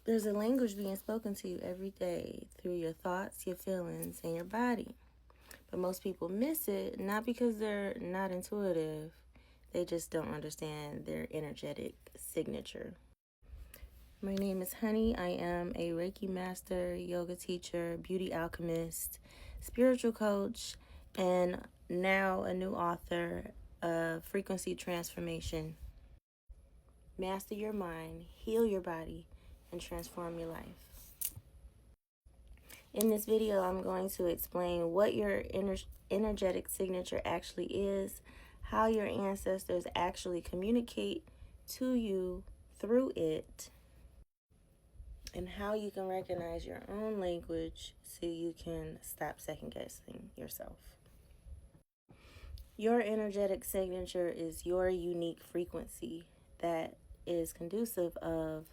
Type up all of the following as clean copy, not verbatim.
There's a language being spoken to you every day through your thoughts, your feelings, and your body. But most people miss it, not because they're not intuitive, they just don't understand their energetic signature. My name is Honey. I am a Reiki master, yoga teacher, beauty alchemist, spiritual coach, and now a new author of Frequency Transformation. Master your mind, heal your body, and transform your life. In this video, I'm going to explain what your energetic signature actually is, how your ancestors actually communicate to you through it, and how you can recognize your own language so you can stop second guessing yourself. Your energetic signature is your unique frequency that is conducive of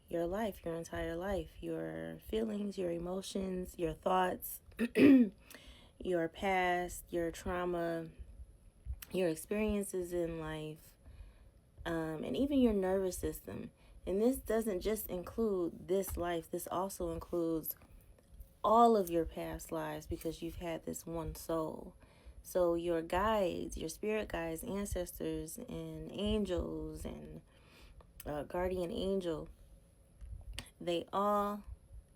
your life, your entire life, your feelings, your emotions, your thoughts, your past, your trauma, your experiences in life, and even your nervous system. And this doesn't just include this life, this also includes all of your past lives because you've had this one soul. So your guides, your spirit guides, ancestors, and angels, and guardian angel, they all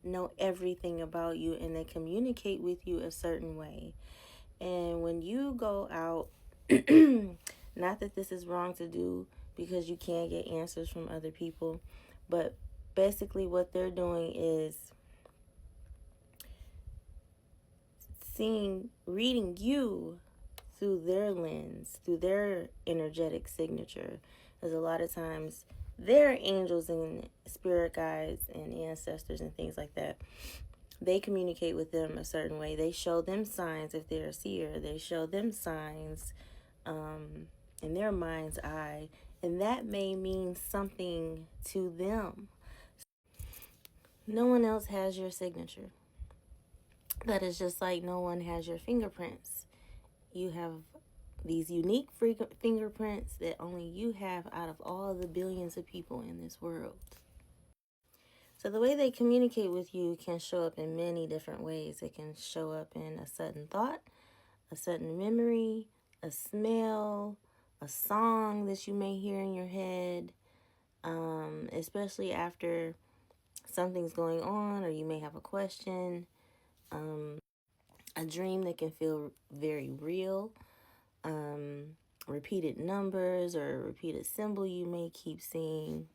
know everything about you and they communicate with you a certain way. And when you go out, not that this is wrong to do because you can't get answers from other people, but basically what they're doing is reading you through their lens, through their energetic signature. Because a lot of times their angels and spirit guides and ancestors and things like that, they communicate with them a certain way. They show them signs if they're a seer. They show them signs in their mind's eye, and that may mean something to them. No one else has your signature. That is just like no one has your fingerprints. You have these unique fingerprints that only you have out of all the billions of people in this world. So the way they communicate with you can show up in many different ways. It can show up in a sudden thought, a sudden memory, a smell, a song that you may hear in your head, especially after something's going on or you may have a question, a dream that can feel very real, repeated numbers or a repeated symbol you may keep seeing,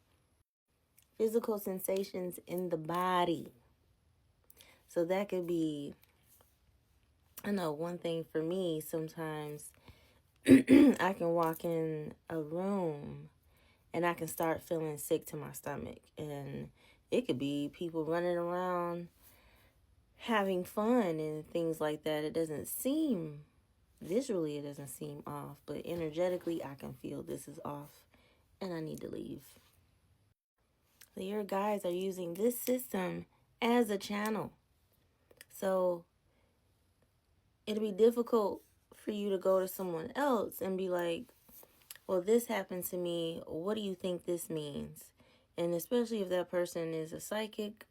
physical sensations in the body. So that could be, I know one thing for me, sometimes I can walk in a room and I can start feeling sick to my stomach. And it could be people running around having fun and things like that. It doesn't seem, visually it doesn't seem off, but energetically I can feel this is off and I need to leave. So your guides are using this system as a channel. So it'll be difficult for you to go to someone else and be like, well, this happened to me. What do you think this means? And especially if that person is a psychic,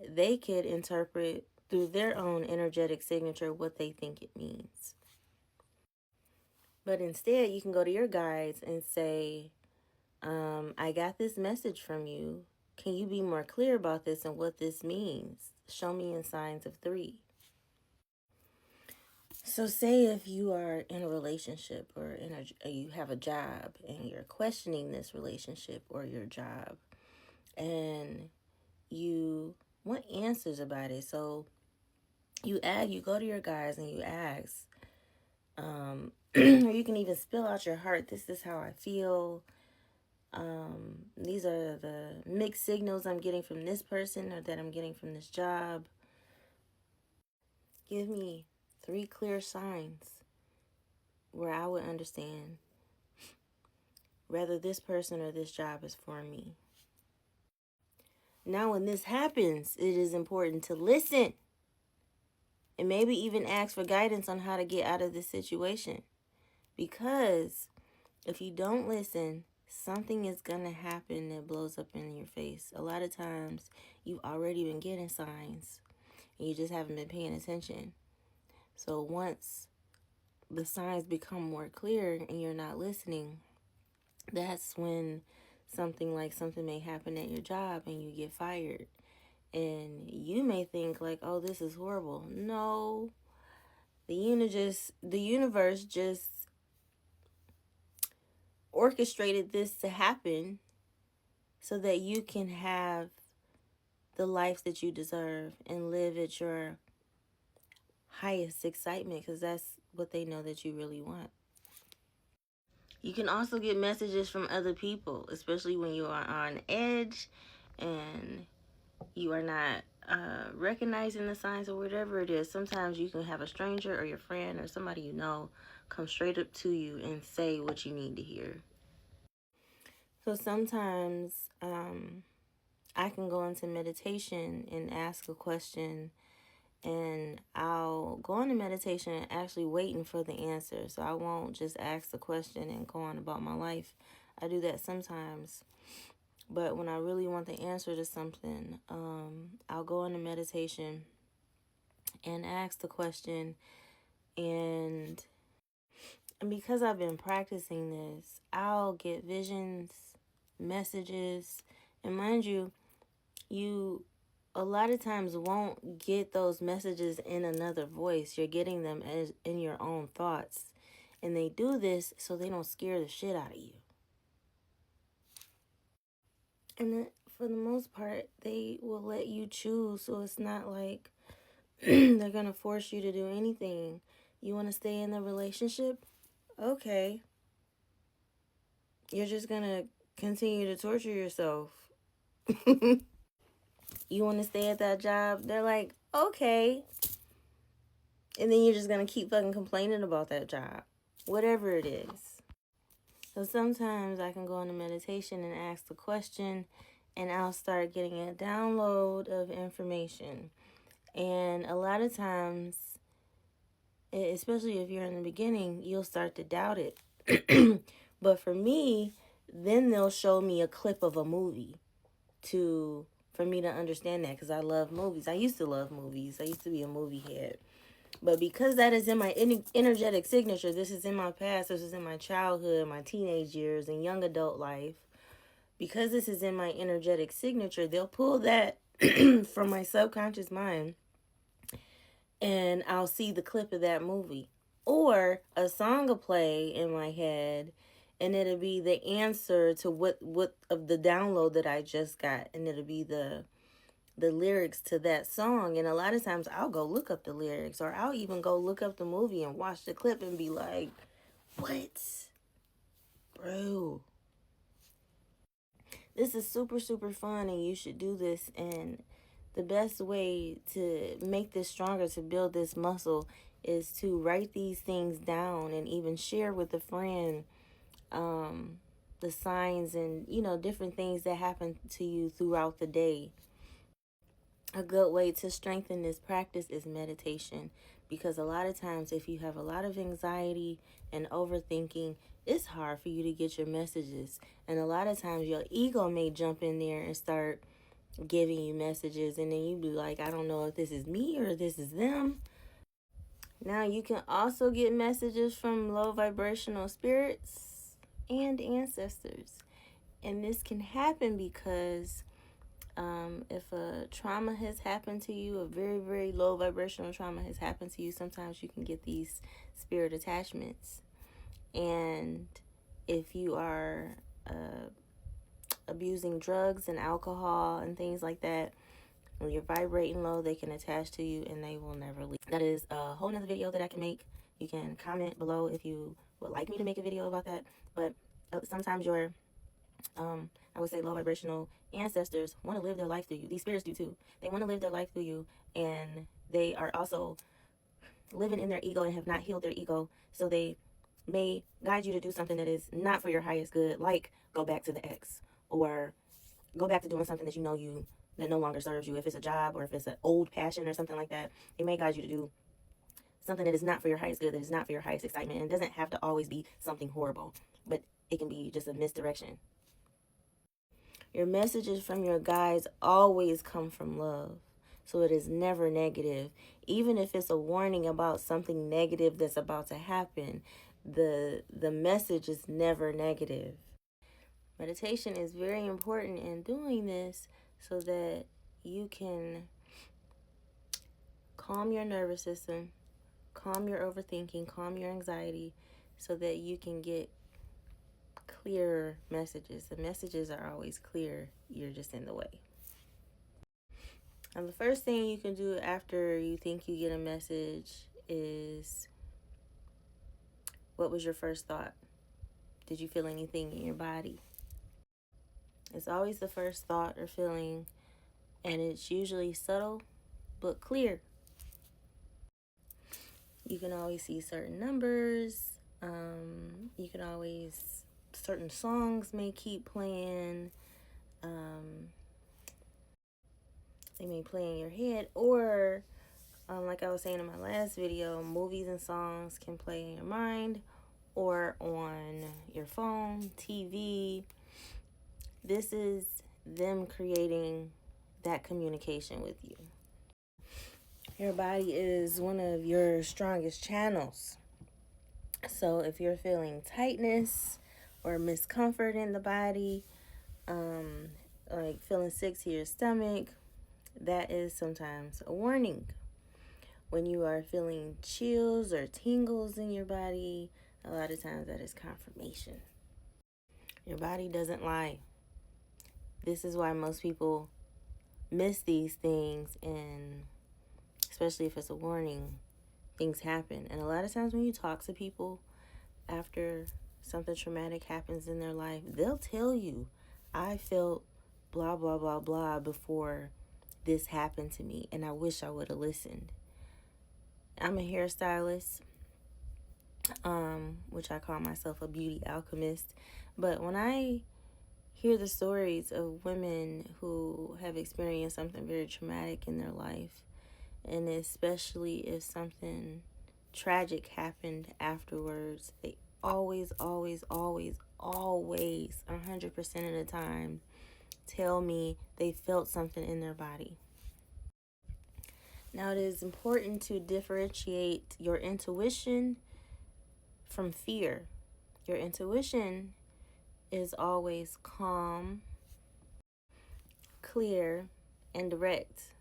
they could interpret through their own energetic signature what they think it means. But instead, you can go to your guides and say, I got this message from you. Can you be more clear about this and what this means? Show me in signs of 3. So say if you are in a relationship or you have a job and you're questioning this relationship or your job and you want answers about it. So you go to your guys and you ask, or you can even spill out your heart. This is how I feel. These are the mixed signals I'm getting from this person or that I'm getting from this job. Give me 3 clear signs where I would understand whether this person or this job is for me. Now, when this happens, it is important to listen and maybe even ask for guidance on how to get out of this situation. Because if you don't listen, something is going to happen that blows up in your face. A lot of times you've already been getting signs and you just haven't been paying attention. So once the signs become more clear and you're not listening, that's when something may happen at your job and you get fired. And you may think like, oh, this is horrible. No, the universe just orchestrated this to happen so that you can have the life that you deserve and live at your highest excitement, because that's what they know that you really want. You can also get messages from other people, especially when you are on edge and you are not recognizing the signs or whatever it is. Sometimes you can have a stranger or your friend or somebody you know come straight up to you and say what you need to hear. So sometimes I can go into meditation and ask a question, and I'll go into meditation actually waiting for the answer. So I won't just ask the question and go on about my life. I do that sometimes. But when I really want the answer to something, I'll go into meditation and ask the question. And because I've been practicing this, I'll get visions, messages. And mind you, you a lot of times won't get those messages in another voice. You're getting them as in your own thoughts. And they do this so they don't scare the shit out of you. And for the most part, they will let you choose. So it's not like they're going to force you to do anything. You want to stay in the relationship? Okay. You're just going to continue to torture yourself. You want to stay at that job? They're like, okay. And then you're just going to keep fucking complaining about that job. Whatever it is. So sometimes I can go into meditation and ask the question, and I'll start getting a download of information. And a lot of times, especially if you're in the beginning, you'll start to doubt it. But for me, then they'll show me a clip of a movie for me to understand that, because I love movies. I used to love movies. I used to be a movie head. But because that is in my energetic signature, this is in my past, this is in my childhood, my teenage years, and young adult life. Because this is in my energetic signature, they'll pull that from my subconscious mind, and I'll see the clip of that movie. Or a song will play in my head, and it'll be the answer to what of the download that I just got, and it'll be the lyrics to that song. And a lot of times I'll go look up the lyrics, or I'll even go look up the movie and watch the clip and be like, what? Bro. This is super, super fun, and you should do this. And the best way to make this stronger, to build this muscle, is to write these things down and even share with a friend the signs and, different things that happen to you throughout the day. A good way to strengthen this practice is meditation, because a lot of times if you have a lot of anxiety and overthinking, it's hard for you to get your messages. And a lot of times your ego may jump in there and start giving you messages, and then you be like, I don't know if this is me or this is them. Now you can also get messages from low vibrational spirits and ancestors. And this can happen because if a trauma has happened to you, a very, very low vibrational trauma has happened to you, sometimes you can get these spirit attachments. And if you are abusing drugs and alcohol and things like that, when you're vibrating low, they can attach to you and they will never leave. That is a whole nother video that I can make. You can comment below if you would like me to make a video about that. But sometimes your I would say low vibrational ancestors want to live their life through you. These spirits do too. They want to live their life through you, and they are also living in their ego and have not healed their ego. So they may guide you to do something that is not for your highest good, like go back to the ex, or go back to doing something that that no longer serves you. If it's a job or if it's an old passion or something like that, it may guide you to do something that is not for your highest good, that is not for your highest excitement. And it doesn't have to always be something horrible, but it can be just a misdirection. Your messages from your guides always come from love. So it is never negative. Even if it's a warning about something negative that's about to happen, the message is never negative. Meditation is very important in doing this so that you can calm your nervous system, calm your overthinking, calm your anxiety, so that you can get clear messages. The messages are always clear. You're just in the way. And the first thing you can do after you think you get a message is, what was your first thought? Did you feel anything in your body? It's always the first thought or feeling, and it's usually subtle but clear. You can always see certain numbers. You can always, certain songs may keep playing. They may play in your head, or like I was saying in my last video, movies and songs can play in your mind or on your phone, TV. This is them creating that communication with you. Your body is one of your strongest channels. So if you're feeling tightness or discomfort in the body, like feeling sick to your stomach, that is sometimes a warning. When you are feeling chills or tingles in your body, a lot of times that is confirmation. Your body doesn't lie. This is why most people miss these things, and especially if it's a warning, things happen. And a lot of times when you talk to people after something traumatic happens in their life, they'll tell you, I felt blah, blah, blah, blah before this happened to me, and I wish I would have listened. I'm a hairstylist, which I call myself a beauty alchemist. But when I hear the stories of women who have experienced something very traumatic in their life, and especially if something tragic happened afterwards, they always, 100% of the time, tell me they felt something in their body. Now, it is important to differentiate your intuition from fear. Your intuition is always calm, clear, and direct.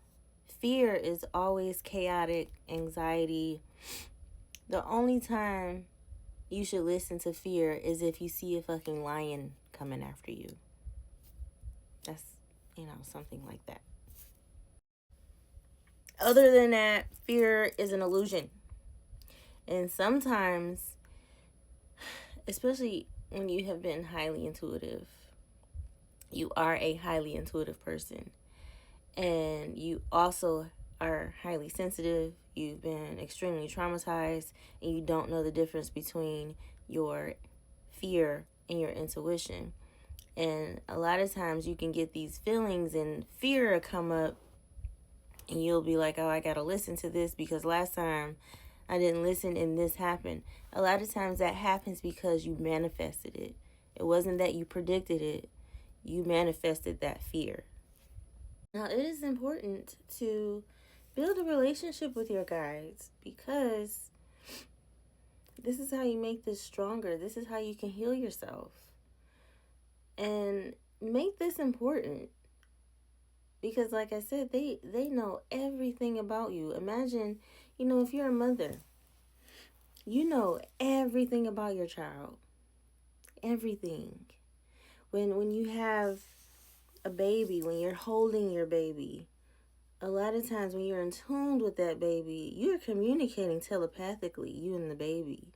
Fear is always chaotic, anxiety. The only time you should listen to fear is if you see a fucking lion coming after you. That's, something like that. Other than that, fear is an illusion. And sometimes, especially when you have been highly intuitive, you are a highly intuitive person, and you also are highly sensitive, you've been extremely traumatized, and you don't know the difference between your fear and your intuition. And a lot of times you can get these feelings and fear will come up, and you'll be like, oh, I gotta listen to this because last time I didn't listen and this happened. A lot of times that happens because you manifested it. It wasn't that you predicted it. You manifested that fear. Now, it is important to build a relationship with your guides, because this is how you make this stronger. This is how you can heal yourself. And make this important, because like I said, they know everything about you. Imagine, if you're a mother, you know everything about your child. Everything. When you have a baby, when you're holding your baby, a lot of times when you're in tune with that baby, you're communicating telepathically, you and the baby.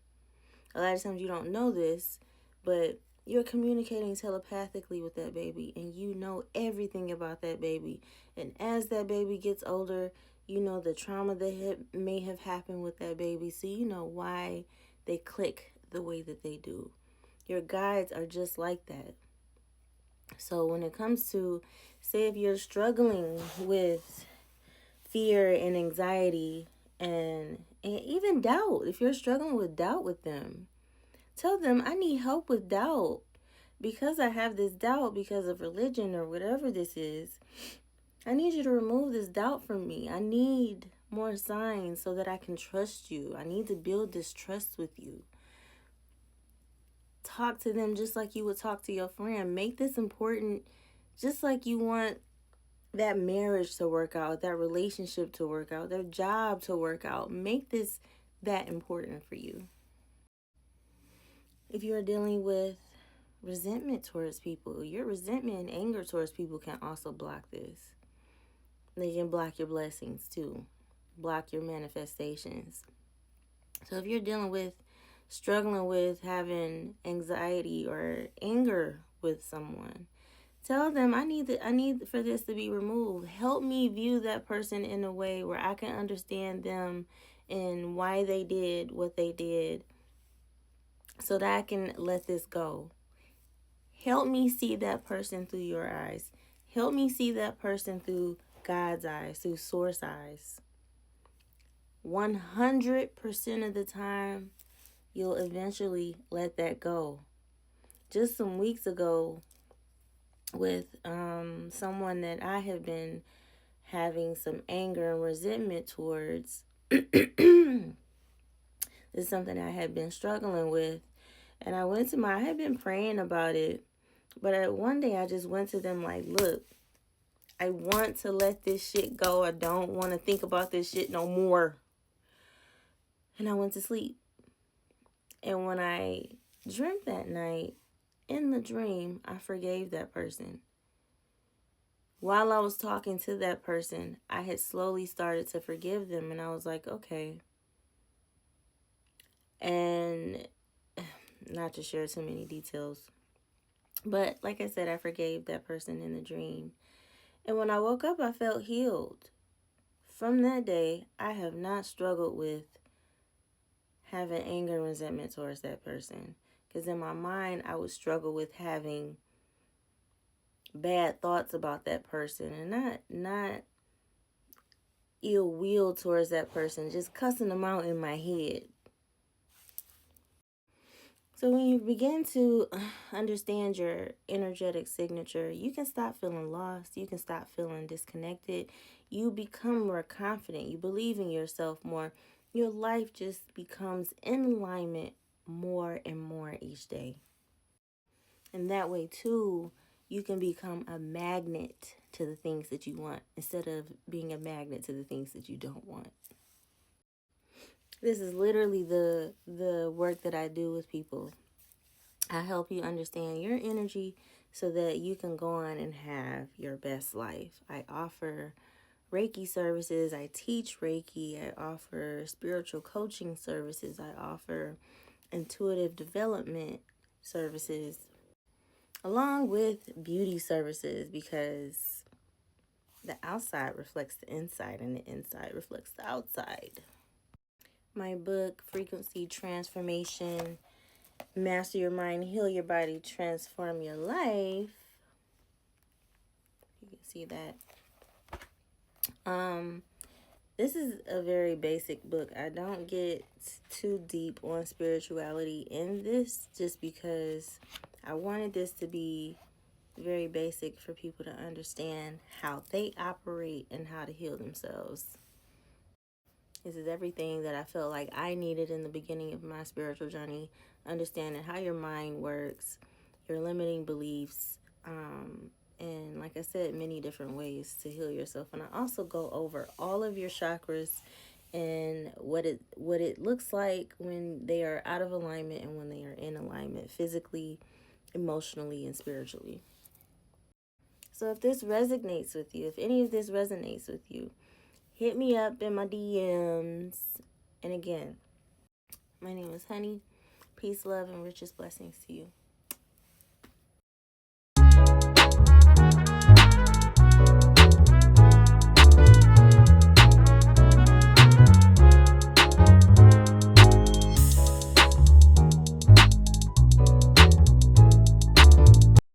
A lot of times you don't know this, but you're communicating telepathically with that baby, and you know everything about that baby. And as that baby gets older, you know the trauma that may have happened with that baby, so you know why they click the way that they do. Your guides are just like that. So when it comes to, say if you're struggling with fear and anxiety and even doubt, if you're struggling with doubt with them, tell them, I need help with doubt. because I have this doubt because of religion or whatever this is, I need you to remove this doubt from me. I need more signs so that I can trust you. I need to build this trust with you. Talk to them just like you would talk to your friend. Make this important just like you want that marriage to work out, that relationship to work out, their job to work out. Make this that important for you. If you're dealing with resentment towards people, your resentment and anger towards people can also block this. They can block your blessings too, block your manifestations. So if you're struggling with having anxiety or anger with someone, tell them, I need for this to be removed. Help me view that person in a way where I can understand them and why they did what they did, so that I can let this go. Help me see that person through your eyes. Help me see that person through God's eyes, through source eyes. 100% of the time, you'll eventually let that go. Just some weeks ago, with someone that I have been having some anger and resentment towards, this is something I had been struggling with. And I had been praying about it. But one day I just went to them like, look, I want to let this shit go. I don't want to think about this shit no more. And I went to sleep. And when I dreamt that night, in the dream, I forgave that person. While I was talking to that person, I had slowly started to forgive them. And I was like, okay. And not to share too many details, but like I said, I forgave that person in the dream. And when I woke up, I felt healed. From that day, I have not struggled with having anger and resentment towards that person. Because in my mind, I would struggle with having bad thoughts about that person, and not ill will towards that person, just cussing them out in my head. So when you begin to understand your energetic signature, you can stop feeling lost. You can stop feeling disconnected. You become more confident. You believe in yourself more. Your life just becomes in alignment more and more each day. And that way, too, you can become a magnet to the things that you want instead of being a magnet to the things that you don't want. This is literally the work that I do with people. I help you understand your energy so that you can go on and have your best life. I offer Reiki services. I teach Reiki. I offer spiritual coaching services. I offer intuitive development services, along with beauty services, because the outside reflects the inside and the inside reflects the outside. My book, Frequency Transformation, Master Your Mind, Heal Your Body, Transform Your Life. You can see that. This is a very basic book. I don't get too deep on spirituality in this just because I wanted this to be very basic for people to understand how they operate and how to heal themselves. This is everything that I felt like I needed in the beginning of my spiritual journey, understanding how your mind works, your limiting beliefs, and like I said, many different ways to heal yourself. And I also go over all of your chakras and what it looks like when they are out of alignment and when they are in alignment, physically, emotionally, and spiritually. So if this resonates with you, if any of this resonates with you, hit me up in my DMs. And again, my name is Honey. Peace, love, and richest blessings to you.